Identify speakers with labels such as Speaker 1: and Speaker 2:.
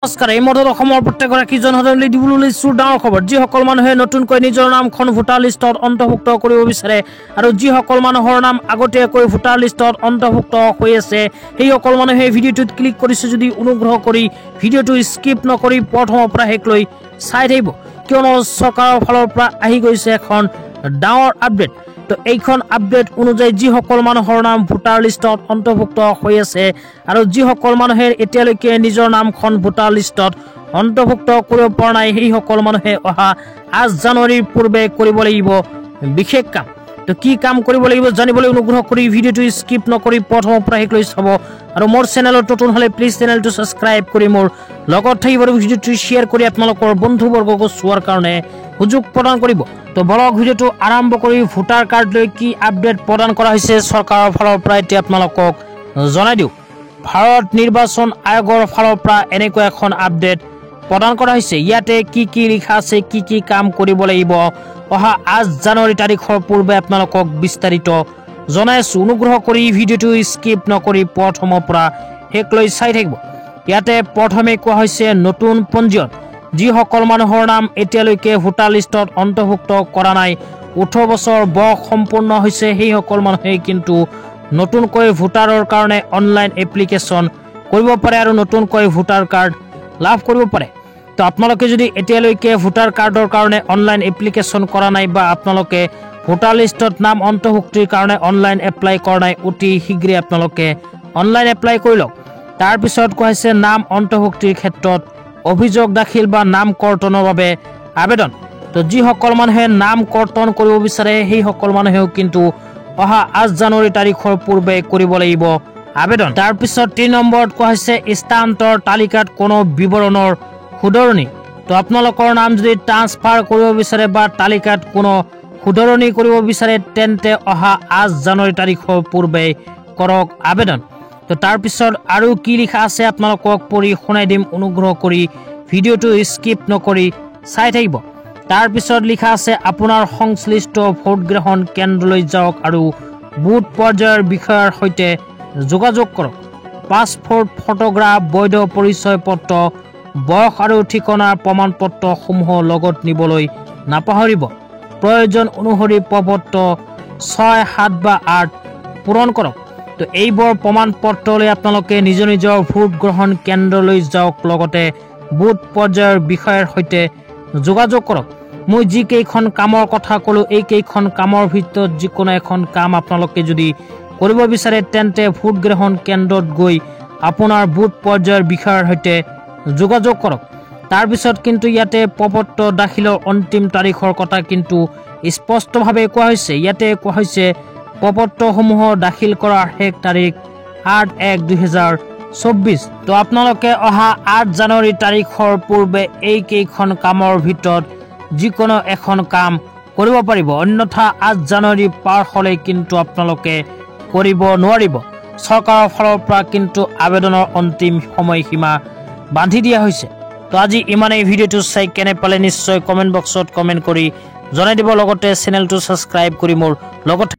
Speaker 1: নমস্কাৰ এই মুহূৰ্তত অসমৰ প্ৰত্যেকগৰাকী জনসাধাৰণলৈ দিবলৈ লৈছোঁ ডাঙৰ খবৰ। যিসকল মানুহে নতুনকৈ নিজৰ নামখন ভোটাৰ লিষ্টত অন্তৰ্ভুক্ত কৰিব বিচাৰে আৰু যিসকল মানুহৰ নাম আগতীয়াকৈ ভোটাৰ লিষ্টত অন্তৰ্ভুক্ত হৈ আছে সেইসকল মানুহে ভিডিঅ'টোত ক্লিক কৰিছে যদি অনুগ্ৰহ কৰি ভিডিঅ'টো স্কিপ নকৰি প্ৰথমৰ পৰা শেষলৈ চাই থাকিব, কিয়নো চৰকাৰৰ ফালৰ পৰা আহি গৈছে এখন ডাঙৰ আপডেট। তো এইখন আপডেট অনুযায়ী যিসকল মানুহৰ নাম ভোটাৰ লিষ্টত অন্তৰ্ভুক্ত হৈ আছে আৰু যিসকল মানুহে এতিয়ালৈকে নিজৰ নামখন ভোটাৰ লিষ্টত অন্তৰ্ভুক্ত কৰিব পৰা নাই সেইসকল মানুহে অহা 8 জানুৱাৰীৰ পূৰ্বে কৰিব লাগিব বিশেষ কাম। তো কি কাম কৰিব লাগিব জানিবলৈ অনুগ্ৰহ কৰি ভিডিঅ'টো স্কিপ নকৰি প্ৰথমৰ পৰা শেষলৈ চাব আৰু মোৰ চেনেলত নতুন হ'লে প্লিজ চেনেলটো ছাবস্ক্ৰাইব কৰি মোৰ লগত থাকিব আৰু ভিডিঅ'টো শ্বেয়াৰ কৰি আপোনালোকৰ বন্ধুবৰ্গক চোৱাৰ কাৰণে সুযোগ প্ৰদান কৰিব। তো বলক ভিডিঅ'টো আৰম্ভ কৰি ভোটাৰ কাৰ্ড লৈ কি আপডেট প্ৰদান কৰা হৈছে চৰকাৰৰ ফালৰ পৰা এতিয়া আপোনালোকক জনাই দিওঁ। ভাৰত নিৰ্বাচন আয়োগৰ ফালৰ পৰা এনেকুৱা এখন আপডেট প্ৰদান কৰা হৈছে। ইয়াতে কি লিখা আছে, কি কাম কৰিব লাগিব অহা 8 জানুৱাৰী তাৰিখৰ পূৰ্বে আপোনালোকক বিস্তাৰিত জনাই আছোঁ। অনুগ্ৰহ কৰি ভিডিঅ'টো স্কিপ নকৰি প্ৰথমৰ পৰা শেষলৈ চাই থাকিব। ইয়াতে প্ৰথমে কোৱা হৈছে নতুন পঞ্জীয়ন। যিসকল মানুহৰ নাম এতিয়ালৈকে ভোটাৰ লিষ্টত অন্তৰ্ভুক্ত কৰা নাই, 18 বছৰ বয়স সম্পূৰ্ণ হৈছে সেইসকল মানুহে কিন্তু নতুনকৈ ভোটাৰৰ কাৰণে অনলাইন এপ্লিকেশ্যন কৰিব পাৰে আৰু নতুনকৈ ভোটাৰ কাৰ্ড লাভ কৰিব পাৰে। তো আপোনালোকে যদি এতিয়ালৈকে ভোটাৰ কাৰ্ডৰ কাৰণে অনলাইন এপ্লিকেশ্যন কৰা নাই বা আপোনালোকে ভোটাৰ লিষ্টত নাম অন্তৰ্ভুক্তিৰ কাৰণে অনলাইন এপ্লাই কৰা নাই, অতি শীঘ্ৰে আপোনালোকে অনলাইন এপ্লাই কৰি লওক। তাৰপিছত কোৱা হৈছে নাম অন্তৰ্ভুক্তিৰ ক্ষেত্ৰত অভিযোগ দাখিল বা নাম কৰ্তনৰ বাবে আবেদন। তো যিসকল মানুহে নাম কৰ্তন কৰিব বিচাৰে সেইসকল মানুহেও কিন্তু অহা 8 জানুৱাৰী তাৰিখৰ পূৰ্বে কৰিব লাগিব আবেদন। তাৰপিছত 3 নম্বৰত কোৱা হৈছে স্থানান্তৰ তালিকাত কোনো বিৱৰণৰ শুধৰণি। তো আপোনালোকৰ নাম যদি ট্ৰান্সফাৰ কৰিব বিচাৰে বা তালিকাত কোনো শুধৰণি কৰিব বিচাৰে তেন্তে অহা 8 জানুৱাৰী তাৰিখৰ পূৰ্বে কৰক আবেদন। তো তাৰপিছত আৰু কি লিখা আছে আপোনালোকক পঢ়ি শুনাই দিম, অনুগ্ৰহ কৰি ভিডিঅ'টো স্কিপ নকৰি চাই থাকিব। তাৰপিছত লিখা আছে আপোনাৰ সংশ্লিষ্ট ভোট গ্ৰহণ কেন্দ্ৰলৈ যাওক আৰু বুথ পৰ্যায়ৰ বিষয়াৰ সৈতে যোগাযোগ কৰক। পাছপোৰ্ট, ফটোগ্ৰাফ, বৈধ পৰিচয় পত্ৰ, বয়স আৰু ঠিকনাৰ প্ৰমাণপত্ৰসমূহ লগত নিবলৈ নাপাহৰিব। প্ৰয়োজন অনুসৰি প্ৰপত্ৰ 6, 7 বা 8 পূৰণ কৰক। তো এইবোৰ প্ৰমাণ পত্ৰ লৈ আপোনালোকে নিজৰ ভোট গ্ৰহণ কেন্দ্ৰলৈ যাওক, লগতে বুথ পৰ্যায়ৰ বিষয়াৰ সৈতে যোগাযোগ কৰক। মই যিকেইখন কামৰ কথা ক'লোঁ এই কেইখন কামৰ ভিতৰত যিকোনো এখন কাম আপোনালোকে যদি কৰিব বিচাৰে তেন্তে ভোট গ্ৰহণ কেন্দ্ৰত গৈ আপোনাৰ বুথ পৰ্যায়ৰ বিষয়াৰ সৈতে যোগাযোগ কৰক। তাৰপিছত কিন্তু ইয়াতে প্ৰপত্ৰ দাখিলৰ অন্তিম তাৰিখৰ কথা কিন্তু স্পষ্টভাৱে কোৱা হৈছে। ইয়াতে কোৱা হৈছে প্ৰপত্ৰসমূহ দাখিল কৰাৰ শেষ তাৰিখ 8/1/2024। তো আপোনালোকে অহা 8 জানুৱাৰী তাৰিখৰ পূৰ্বে এই কেইখন কামৰ ভিতৰত যিকোনো এখন কাম কৰিব পাৰিব, অন্যথা 8 জানুৱাৰী পাৰ হ'লে কিন্তু আপোনালোকে কৰিব নোৱাৰিব। চৰকাৰৰ ফালৰ পৰা কিন্তু আবেদনৰ অন্তিম সময়সীমা বান্ধি দিয়া হৈছে। তো আজি ইমানেই। ভিডিঅ'টো চাই কেনে পালে নিশ্চয় কমেণ্ট বক্সত কমেণ্ট কৰি জনাই দিব, লগতে চেনেলটো ছাবস্ক্ৰাইব কৰি মোৰ লগত